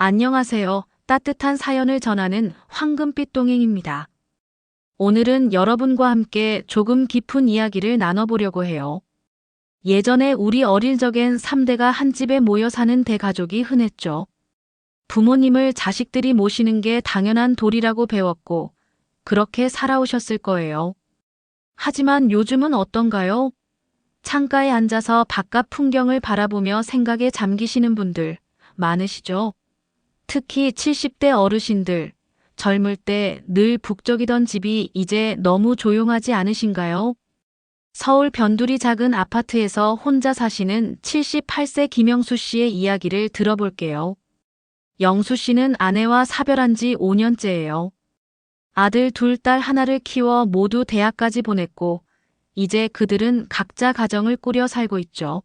안녕하세요. 따뜻한 사연을 전하는 황금빛 동행입니다. 오늘은 여러분과 함께 조금 깊은 이야기를 나눠보려고 해요. 예전에 우리 어릴 적엔 3대가 한 집에 모여 사는 대가족이 흔했죠. 부모님을 자식들이 모시는 게 당연한 도리라고 배웠고, 그렇게 살아오셨을 거예요. 하지만 요즘은 어떤가요? 창가에 앉아서 바깥 풍경을 바라보며 생각에 잠기시는 분들 많으시죠? 특히 70대 어르신들, 젊을 때 늘 북적이던 집이 이제 너무 조용하지 않으신가요? 서울 변두리 작은 아파트에서 혼자 사시는 78세 김영수 씨의 이야기를 들어볼게요. 영수 씨는 아내와 사별한 지 5년째예요. 아들 둘, 딸 하나를 키워 모두 대학까지 보냈고, 이제 그들은 각자 가정을 꾸려 살고 있죠.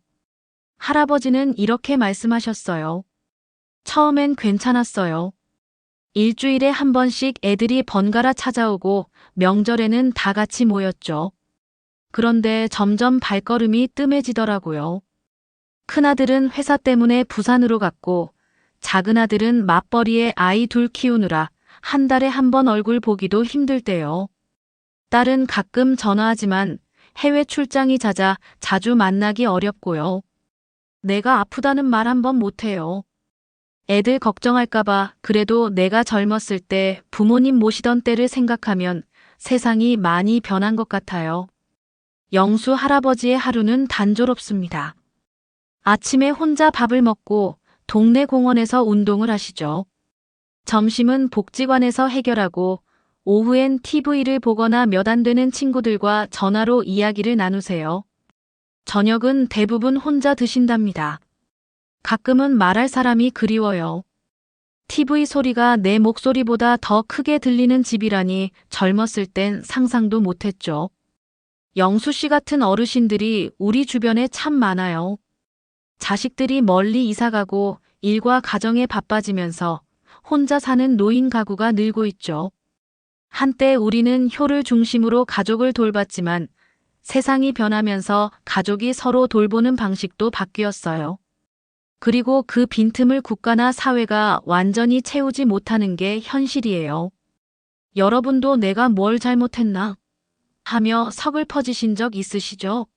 할아버지는 이렇게 말씀하셨어요. 처음엔 괜찮았어요. 일주일에 한 번씩 애들이 번갈아 찾아오고 명절에는 다 같이 모였죠. 그런데 점점 발걸음이 뜸해지더라고요. 큰아들은 회사 때문에 부산으로 갔고 작은아들은 맞벌이에 아이 둘 키우느라 한 달에 한 번 얼굴 보기도 힘들 때요. 딸은 가끔 전화하지만 해외 출장이 잦아 자주 만나기 어렵고요. 내가 아프다는 말 한 번 못해요. 애들 걱정할까봐 그래도 내가 젊었을 때 부모님 모시던 때를 생각하면 세상이 많이 변한 것 같아요. 영수 할아버지의 하루는 단조롭습니다. 아침에 혼자 밥을 먹고 동네 공원에서 운동을 하시죠. 점심은 복지관에서 해결하고 오후엔 TV를 보거나 몇 안 되는 친구들과 전화로 이야기를 나누세요. 저녁은 대부분 혼자 드신답니다. 가끔은 말할 사람이 그리워요. TV 소리가 내 목소리보다 더 크게 들리는 집이라니 젊었을 땐 상상도 못했죠. 영수 씨 같은 어르신들이 우리 주변에 참 많아요. 자식들이 멀리 이사가고 일과 가정에 바빠지면서 혼자 사는 노인 가구가 늘고 있죠. 한때 우리는 효를 중심으로 가족을 돌봤지만 세상이 변하면서 가족이 서로 돌보는 방식도 바뀌었어요. 그리고 그 빈틈을 국가나 사회가 완전히 채우지 못하는 게 현실이에요. 여러분도 내가 뭘 잘못했나 하며 서글퍼지신 적 있으시죠?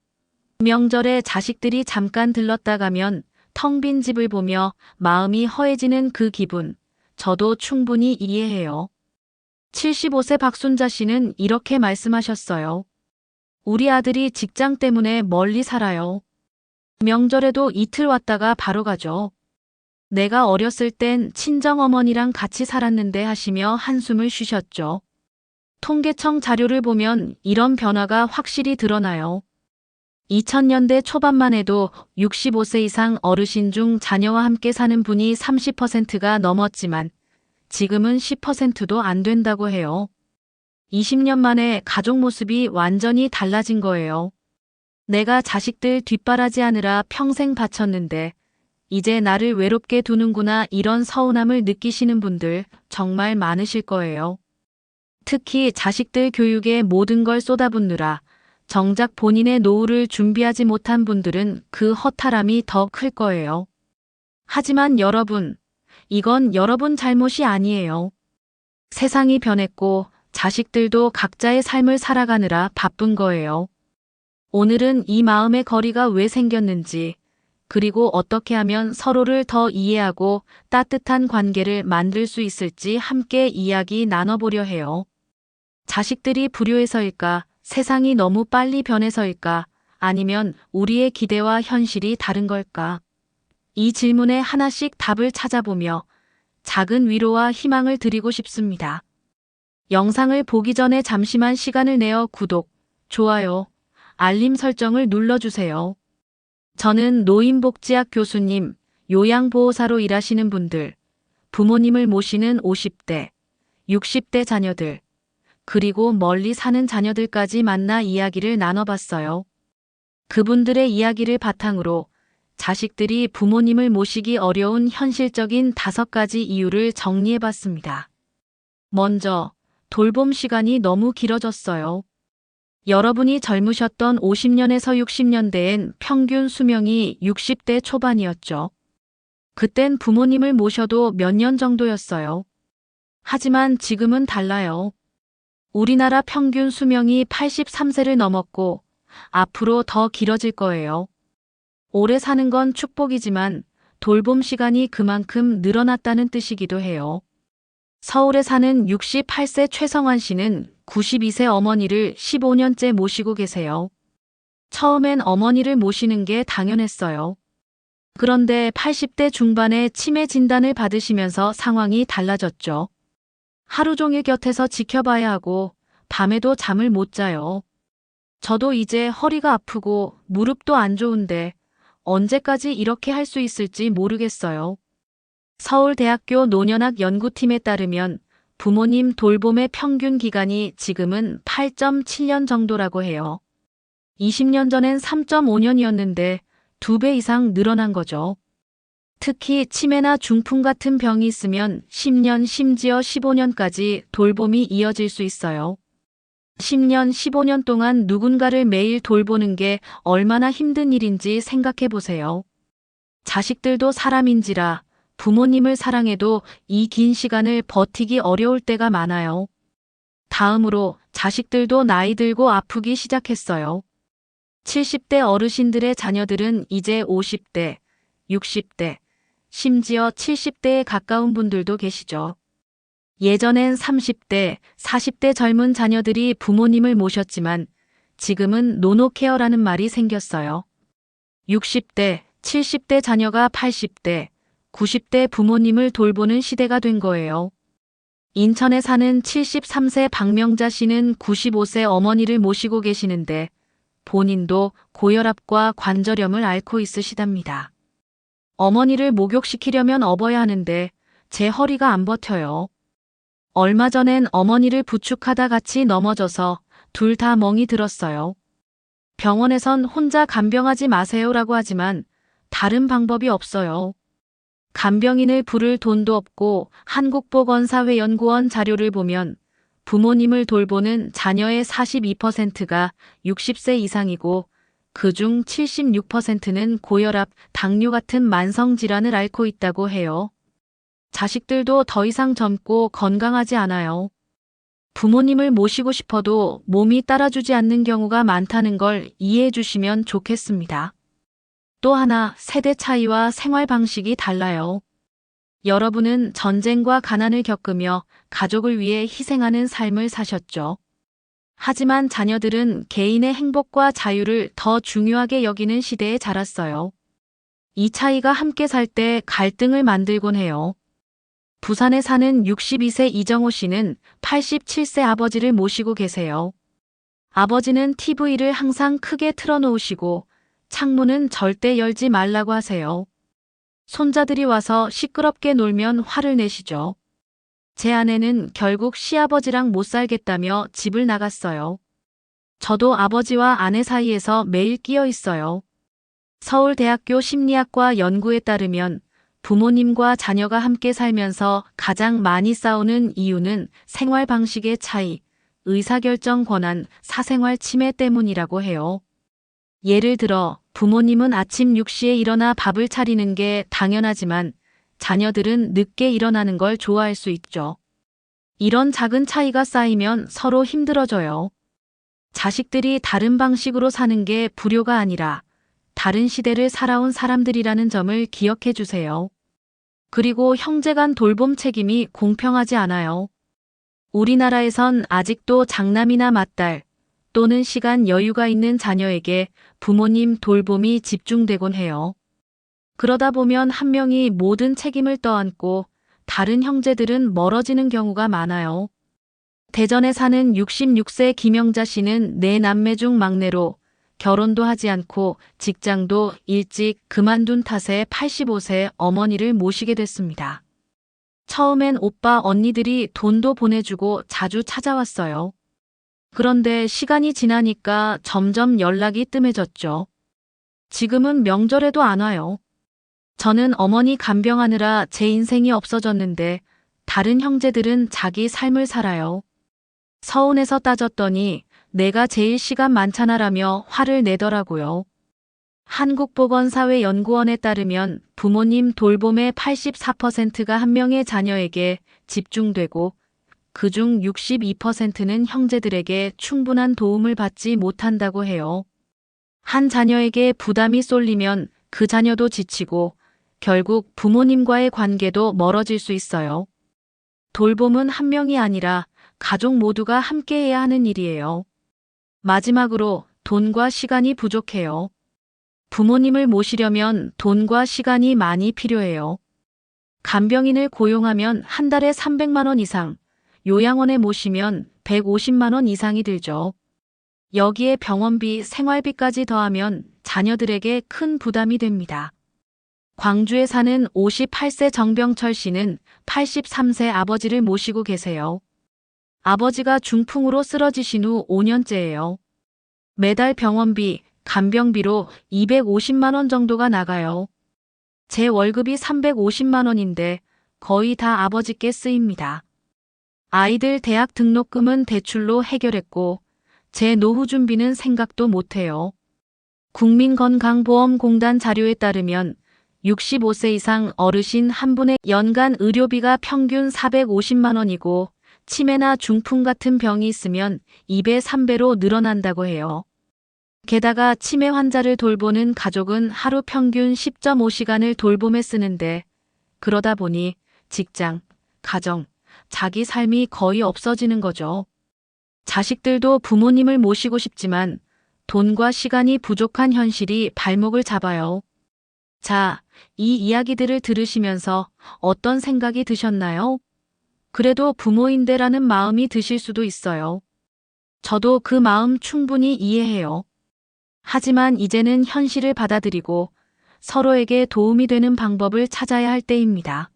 명절에 자식들이 잠깐 들렀다 가면 텅 빈 집을 보며 마음이 허해지는 그 기분, 저도 충분히 이해해요. 75세 박순자 씨는 이렇게 말씀하셨어요. 우리 아들이 직장 때문에 멀리 살아요. 명절에도 이틀 왔다가 바로 가죠. 내가 어렸을 땐 친정어머니랑 같이 살았는데 하시며 한숨을 쉬셨죠. 통계청 자료를 보면 이런 변화가 확실히 드러나요. 2000년대 초반만 해도 65세 이상 어르신 중 자녀와 함께 사는 분이 30%가 넘었지만 지금은 10%도 안 된다고 해요. 20년 만에 가족 모습이 완전히 달라진 거예요. 내가 자식들 뒷바라지하느라 평생 바쳤는데 이제 나를 외롭게 두는구나 이런 서운함을 느끼시는 분들 정말 많으실 거예요. 특히 자식들 교육에 모든 걸 쏟아붓느라 정작 본인의 노후를 준비하지 못한 분들은 그 허탈함이 더 클 거예요. 하지만 여러분, 이건 여러분 잘못이 아니에요. 세상이 변했고 자식들도 각자의 삶을 살아가느라 바쁜 거예요. 오늘은 이 마음의 거리가 왜 생겼는지, 그리고 어떻게 하면 서로를 더 이해하고 따뜻한 관계를 만들 수 있을지 함께 이야기 나눠보려 해요. 자식들이 불효해서일까, 세상이 너무 빨리 변해서일까, 아니면 우리의 기대와 현실이 다른 걸까? 이 질문에 하나씩 답을 찾아보며 작은 위로와 희망을 드리고 싶습니다. 영상을 보기 전에 잠시만 시간을 내어 구독, 좋아요, 알림 설정을 눌러주세요. 저는 노인복지학 교수님, 요양보호사로 일하시는 분들, 부모님을 모시는 50대, 60대 자녀들, 그리고 멀리 사는 자녀들까지 만나 이야기를 나눠봤어요. 그분들의 이야기를 바탕으로 자식들이 부모님을 모시기 어려운 현실적인 5가지 이유를 정리해봤습니다. 먼저, 돌봄 시간이 너무 길어졌어요. 여러분이 젊으셨던 50년에서 60년대엔 평균 수명이 60대 초반이었죠. 그땐 부모님을 모셔도 몇 년 정도였어요. 하지만 지금은 달라요. 우리나라 평균 수명이 83세를 넘었고 앞으로 더 길어질 거예요. 오래 사는 건 축복이지만 돌봄 시간이 그만큼 늘어났다는 뜻이기도 해요. 서울에 사는 68세 최성환 씨는 92세 어머니를 15년째 모시고 계세요. 처음엔 어머니를 모시는 게 당연했어요. 그런데 80대 중반에 치매 진단을 받으시면서 상황이 달라졌죠. 하루 종일 곁에서 지켜봐야 하고 밤에도 잠을 못 자요. 저도 이제 허리가 아프고 무릎도 안 좋은데 언제까지 이렇게 할 수 있을지 모르겠어요. 서울대학교 노년학 연구팀에 따르면 부모님 돌봄의 평균 기간이 지금은 8.7년 정도라고 해요. 20년 전엔 3.5년이었는데 2배 이상 늘어난 거죠. 특히 치매나 중풍 같은 병이 있으면 10년 심지어 15년까지 돌봄이 이어질 수 있어요. 10년, 15년 동안 누군가를 매일 돌보는 게 얼마나 힘든 일인지 생각해 보세요. 자식들도 사람인지라 부모님을 사랑해도 이 긴 시간을 버티기 어려울 때가 많아요. 다음으로 자식들도 나이 들고 아프기 시작했어요. 70대 어르신들의 자녀들은 이제 50대, 60대, 심지어 70대에 가까운 분들도 계시죠. 예전엔 30대, 40대 젊은 자녀들이 부모님을 모셨지만 지금은 노노케어라는 말이 생겼어요. 60대, 70대 자녀가 80대, 90대 부모님을 돌보는 시대가 된 거예요. 인천에 사는 73세 박명자 씨는 95세 어머니를 모시고 계시는데 본인도 고혈압과 관절염을 앓고 있으시답니다. 어머니를 목욕시키려면 업어야 하는데 제 허리가 안 버텨요. 얼마 전엔 어머니를 부축하다 같이 넘어져서 둘 다 멍이 들었어요. 병원에선 혼자 간병하지 마세요라고 하지만 다른 방법이 없어요. 간병인을 부를 돈도 없고 한국보건사회연구원 자료를 보면 부모님을 돌보는 자녀의 42%가 60세 이상이고 그중 76%는 고혈압, 당뇨 같은 만성질환을 앓고 있다고 해요. 자식들도 더 이상 젊고 건강하지 않아요. 부모님을 모시고 싶어도 몸이 따라주지 않는 경우가 많다는 걸 이해해 주시면 좋겠습니다. 또 하나, 세대 차이와 생활 방식이 달라요. 여러분은 전쟁과 가난을 겪으며 가족을 위해 희생하는 삶을 사셨죠. 하지만 자녀들은 개인의 행복과 자유를 더 중요하게 여기는 시대에 자랐어요. 이 차이가 함께 살 때 갈등을 만들곤 해요. 부산에 사는 62세 이정호 씨는 87세 아버지를 모시고 계세요. 아버지는 TV를 항상 크게 틀어놓으시고 창문은 절대 열지 말라고 하세요. 손자들이 와서 시끄럽게 놀면 화를 내시죠. 제 아내는 결국 시아버지랑 못 살겠다며 집을 나갔어요. 저도 아버지와 아내 사이에서 매일 끼어 있어요. 서울대학교 심리학과 연구에 따르면 부모님과 자녀가 함께 살면서 가장 많이 싸우는 이유는 생활 방식의 차이, 의사결정 권한, 사생활 침해 때문이라고 해요. 예를 들어 부모님은 아침 6시에 일어나 밥을 차리는 게 당연하지만 자녀들은 늦게 일어나는 걸 좋아할 수 있죠. 이런 작은 차이가 쌓이면 서로 힘들어져요. 자식들이 다른 방식으로 사는 게 불효가 아니라 다른 시대를 살아온 사람들이라는 점을 기억해 주세요. 그리고 형제간 돌봄 책임이 공평하지 않아요. 우리나라에선 아직도 장남이나 맏딸 또는 시간 여유가 있는 자녀에게 부모님 돌봄이 집중되곤 해요. 그러다 보면 한 명이 모든 책임을 떠안고 다른 형제들은 멀어지는 경우가 많아요. 대전에 사는 66세 김영자 씨는 네 남매 중 막내로 결혼도 하지 않고 직장도 일찍 그만둔 탓에 85세 어머니를 모시게 됐습니다. 처음엔 오빠 언니들이 돈도 보내주고 자주 찾아왔어요. 그런데 시간이 지나니까 점점 연락이 뜸해졌죠. 지금은 명절에도 안 와요. 저는 어머니 간병하느라 제 인생이 없어졌는데 다른 형제들은 자기 삶을 살아요. 서운해서 따졌더니 내가 제일 시간 많잖아라며 화를 내더라고요. 한국보건사회연구원에 따르면 부모님 돌봄의 84%가 한 명의 자녀에게 집중되고 그중 62%는 형제들에게 충분한 도움을 받지 못한다고 해요. 한 자녀에게 부담이 쏠리면 그 자녀도 지치고 결국 부모님과의 관계도 멀어질 수 있어요. 돌봄은 한 명이 아니라 가족 모두가 함께 해야 하는 일이에요. 마지막으로 돈과 시간이 부족해요. 부모님을 모시려면 돈과 시간이 많이 필요해요. 간병인을 고용하면 한 달에 300만 원 이상, 요양원에 모시면 150만 원 이상이 들죠. 여기에 병원비, 생활비까지 더하면 자녀들에게 큰 부담이 됩니다. 광주에 사는 58세 정병철 씨는 83세 아버지를 모시고 계세요. 아버지가 중풍으로 쓰러지신 후 5년째예요. 매달 병원비, 간병비로 250만 원 정도가 나가요. 제 월급이 350만 원인데 거의 다 아버지께 쓰입니다. 아이들 대학 등록금은 대출로 해결했고 제 노후 준비는 생각도 못해요. 국민건강보험공단 자료에 따르면 65세 이상 어르신 한 분의 연간 의료비가 평균 450만 원이고 치매나 중풍 같은 병이 있으면 2배, 3배로 늘어난다고 해요. 게다가 치매 환자를 돌보는 가족은 하루 평균 10.5시간을 돌봄에 쓰는데 그러다 보니 직장, 가정, 자기 삶이 거의 없어지는 거죠. 자식들도 부모님을 모시고 싶지만 돈과 시간이 부족한 현실이 발목을 잡아요. 자, 이 이야기들을 들으시면서 어떤 생각이 드셨나요? 그래도 부모인데라는 마음이 드실 수도 있어요. 저도 그 마음 충분히 이해해요. 하지만 이제는 현실을 받아들이고 서로에게 도움이 되는 방법을 찾아야 할 때입니다.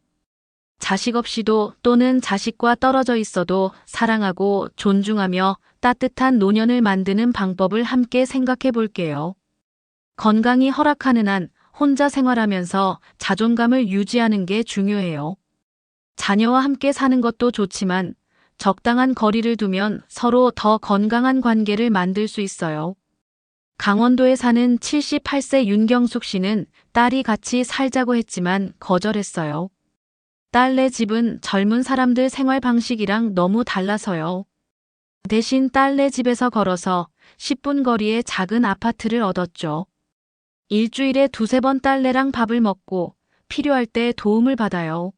자식 없이도 또는 자식과 떨어져 있어도 사랑하고 존중하며 따뜻한 노년을 만드는 방법을 함께 생각해 볼게요. 건강이 허락하는 한 혼자 생활하면서 자존감을 유지하는 게 중요해요. 자녀와 함께 사는 것도 좋지만 적당한 거리를 두면 서로 더 건강한 관계를 만들 수 있어요. 강원도에 사는 78세 윤경숙 씨는 딸이 같이 살자고 했지만 거절했어요. 딸네 집은 젊은 사람들 생활 방식이랑 너무 달라서요. 대신 딸네 집에서 걸어서 10분 거리에 작은 아파트를 얻었죠. 일주일에 2~3번 딸네랑 밥을 먹고 필요할 때 도움을 받아요.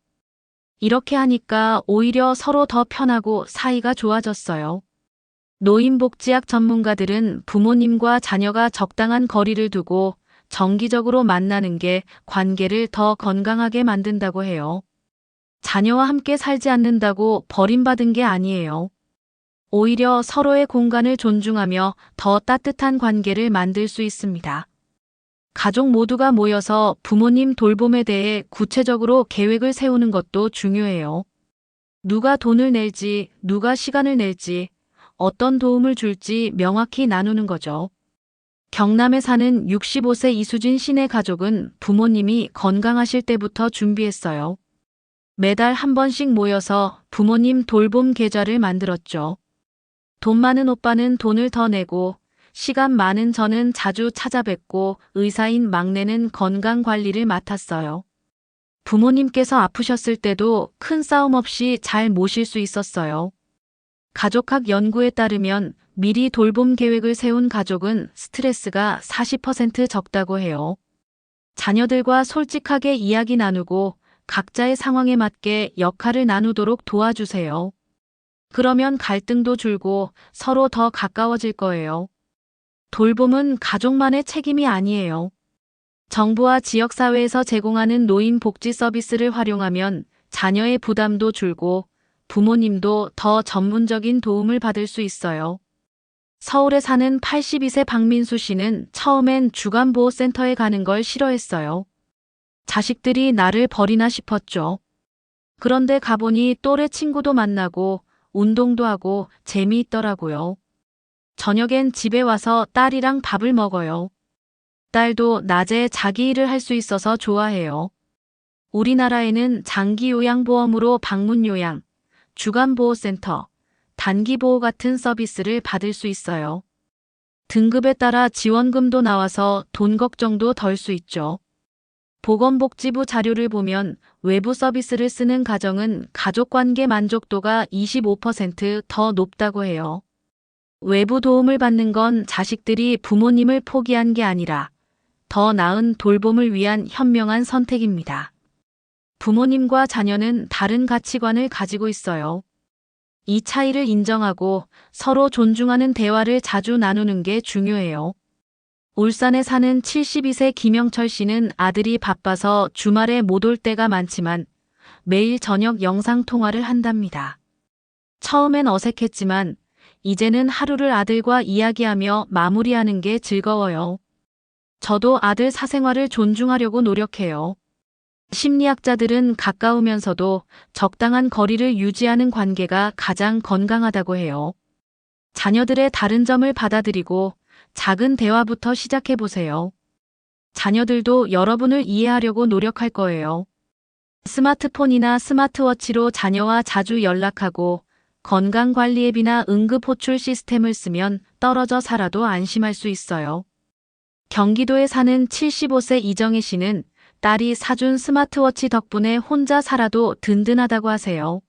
이렇게 하니까 오히려 서로 더 편하고 사이가 좋아졌어요. 노인복지학 전문가들은 부모님과 자녀가 적당한 거리를 두고 정기적으로 만나는 게 관계를 더 건강하게 만든다고 해요. 자녀와 함께 살지 않는다고 버림받은 게 아니에요. 오히려 서로의 공간을 존중하며 더 따뜻한 관계를 만들 수 있습니다. 가족 모두가 모여서 부모님 돌봄에 대해 구체적으로 계획을 세우는 것도 중요해요. 누가 돈을 낼지, 누가 시간을 낼지, 어떤 도움을 줄지 명확히 나누는 거죠. 경남에 사는 65세 이수진 씨네 가족은 부모님이 건강하실 때부터 준비했어요. 매달 한 번씩 모여서 부모님 돌봄 계좌를 만들었죠. 돈 많은 오빠는 돈을 더 내고 시간 많은 저는 자주 찾아뵙고 의사인 막내는 건강 관리를 맡았어요. 부모님께서 아프셨을 때도 큰 싸움 없이 잘 모실 수 있었어요. 가족학 연구에 따르면 미리 돌봄 계획을 세운 가족은 스트레스가 40% 적다고 해요. 자녀들과 솔직하게 이야기 나누고 각자의 상황에 맞게 역할을 나누도록 도와주세요. 그러면 갈등도 줄고 서로 더 가까워질 거예요. 돌봄은 가족만의 책임이 아니에요. 정부와 지역사회에서 제공하는 노인 복지 서비스를 활용하면 자녀의 부담도 줄고 부모님도 더 전문적인 도움을 받을 수 있어요. 서울에 사는 82세 박민수 씨는 처음엔 주간보호센터에 가는 걸 싫어했어요. 자식들이 나를 버리나 싶었죠. 그런데 가보니 또래 친구도 만나고 운동도 하고 재미있더라고요. 저녁엔 집에 와서 딸이랑 밥을 먹어요. 딸도 낮에 자기 일을 할 수 있어서 좋아해요. 우리나라에는 장기요양보험으로 방문요양, 주간보호센터, 단기보호 같은 서비스를 받을 수 있어요. 등급에 따라 지원금도 나와서 돈 걱정도 덜 수 있죠. 보건복지부 자료를 보면 외부 서비스를 쓰는 가정은 가족관계 만족도가 25%더 높다고 해요. 외부 도움을 받는 건 자식들이 부모님을 포기한 게 아니라 더 나은 돌봄을 위한 현명한 선택입니다. 부모님과 자녀는 다른 가치관을 가지고 있어요. 이 차이를 인정하고 서로 존중하는 대화를 자주 나누는 게 중요해요. 울산에 사는 72세 김영철 씨는 아들이 바빠서 주말에 못 올 때가 많지만 매일 저녁 영상통화를 한답니다. 처음엔 어색했지만 이제는 하루를 아들과 이야기하며 마무리하는 게 즐거워요. 저도 아들 사생활을 존중하려고 노력해요. 심리학자들은 가까우면서도 적당한 거리를 유지하는 관계가 가장 건강하다고 해요. 자녀들의 다른 점을 받아들이고 작은 대화부터 시작해 보세요. 자녀들도 여러분을 이해하려고 노력할 거예요. 스마트폰이나 스마트워치로 자녀와 자주 연락하고 건강관리 앱이나 응급호출 시스템을 쓰면 떨어져 살아도 안심할 수 있어요. 경기도에 사는 75세 이정혜 씨는 딸이 사준 스마트워치 덕분에 혼자 살아도 든든하다고 하세요.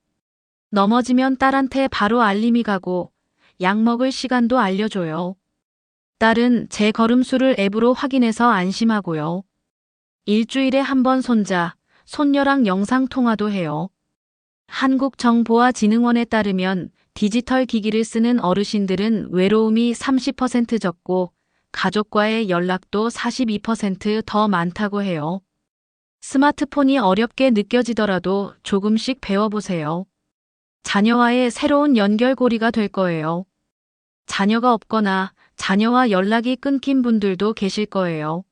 넘어지면 딸한테 바로 알림이 가고 약 먹을 시간도 알려줘요. 딸은 제 걸음수를 앱으로 확인해서 안심하고요. 일주일에 한 번 손자, 손녀랑 영상통화도 해요. 한국정보화진흥원에 따르면 디지털 기기를 쓰는 어르신들은 외로움이 30% 적고 가족과의 연락도 42% 많다고 해요. 스마트폰이 어렵게 느껴지더라도 조금씩 배워보세요. 자녀와의 새로운 연결고리가 될 거예요. 자녀가 없거나 자녀와 연락이 끊긴 분들도 계실 거예요.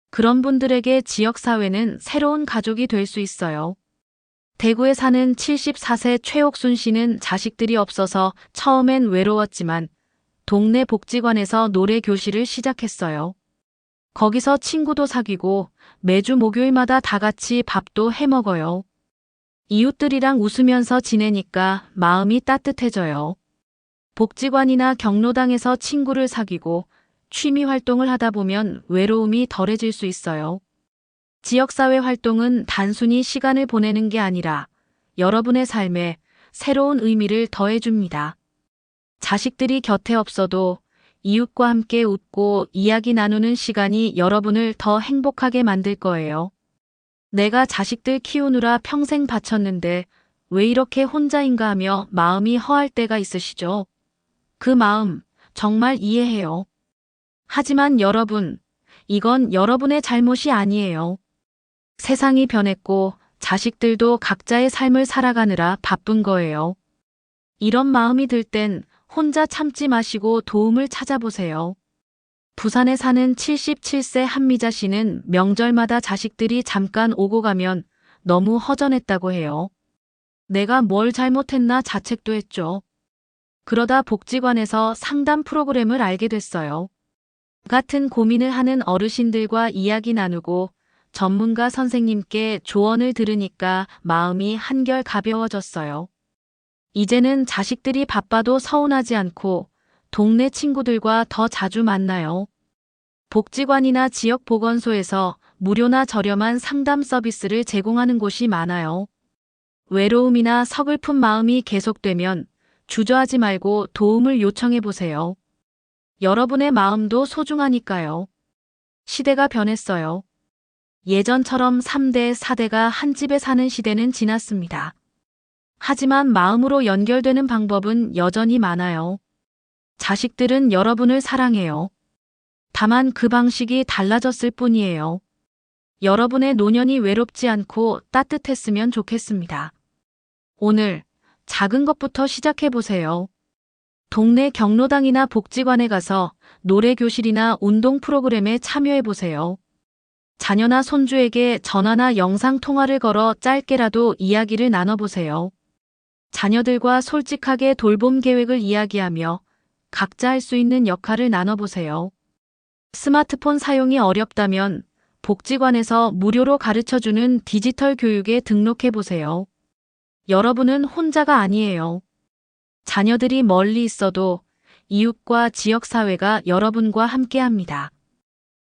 그런 분들에게 지역사회는 새로운 가족이 될 수 있어요. 대구에 사는 74세 최옥순 씨는 자식들이 없어서 처음엔 외로웠지만 동네 복지관에서 노래 교실을 시작했어요. 거기서 친구도 사귀고 매주 목요일마다 다 같이 밥도 해 먹어요. 이웃들이랑 웃으면서 지내니까 마음이 따뜻해져요. 복지관이나 경로당에서 친구를 사귀고 취미 활동을 하다 보면 외로움이 덜해질 수 있어요. 지역사회 활동은 단순히 시간을 보내는 게 아니라 여러분의 삶에 새로운 의미를 더해줍니다. 자식들이 곁에 없어도 이웃과 함께 웃고 이야기 나누는 시간이 여러분을 더 행복하게 만들 거예요. 내가 자식들 키우느라 평생 바쳤는데 왜 이렇게 혼자인가 하며 마음이 허할 때가 있으시죠? 그 마음 정말 이해해요. 하지만 여러분, 이건 여러분의 잘못이 아니에요. 세상이 변했고 자식들도 각자의 삶을 살아가느라 바쁜 거예요. 이런 마음이 들 땐 혼자 참지 마시고 도움을 찾아보세요. 부산에 사는 77세 한미자 씨는 명절마다 자식들이 잠깐 오고 가면 너무 허전했다고 해요. 내가 뭘 잘못했나 자책도 했죠. 그러다 복지관에서 상담 프로그램을 알게 됐어요. 같은 고민을 하는 어르신들과 이야기 나누고 전문가 선생님께 조언을 들으니까 마음이 한결 가벼워졌어요. 이제는 자식들이 바빠도 서운하지 않고 동네 친구들과 더 자주 만나요. 복지관이나 지역 보건소에서 무료나 저렴한 상담 서비스를 제공하는 곳이 많아요. 외로움이나 서글픈 마음이 계속되면 주저하지 말고 도움을 요청해 보세요. 여러분의 마음도 소중하니까요. 시대가 변했어요. 예전처럼 3대, 4대가 한 집에 사는 시대는 지났습니다. 하지만 마음으로 연결되는 방법은 여전히 많아요. 자식들은 여러분을 사랑해요. 다만 그 방식이 달라졌을 뿐이에요. 여러분의 노년이 외롭지 않고 따뜻했으면 좋겠습니다. 오늘 작은 것부터 시작해 보세요. 동네 경로당이나 복지관에 가서 노래 교실이나 운동 프로그램에 참여해 보세요. 자녀나 손주에게 전화나 영상 통화를 걸어 짧게라도 이야기를 나눠보세요. 자녀들과 솔직하게 돌봄 계획을 이야기하며 각자 할 수 있는 역할을 나눠보세요. 스마트폰 사용이 어렵다면 복지관에서 무료로 가르쳐주는 디지털 교육에 등록해보세요. 여러분은 혼자가 아니에요. 자녀들이 멀리 있어도 이웃과 지역사회가 여러분과 함께합니다.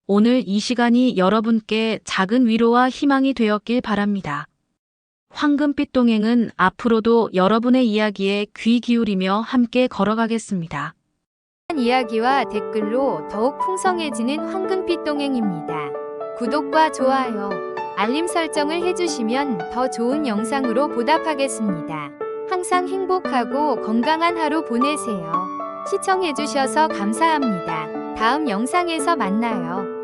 오늘 이 시간이 여러분께 작은 위로와 희망이 되었길 바랍니다. 황금빛 동행은 앞으로도 여러분의 이야기에 귀 기울이며 함께 걸어가겠습니다. 이야기와 댓글로 더욱 풍성해지는 황금빛 동행입니다. 구독과 좋아요, 알림 설정을 해주시면 더 좋은 영상으로 보답하겠습니다. 항상 행복하고 건강한 하루 보내세요. 시청해주셔서 감사합니다. 다음 영상에서 만나요.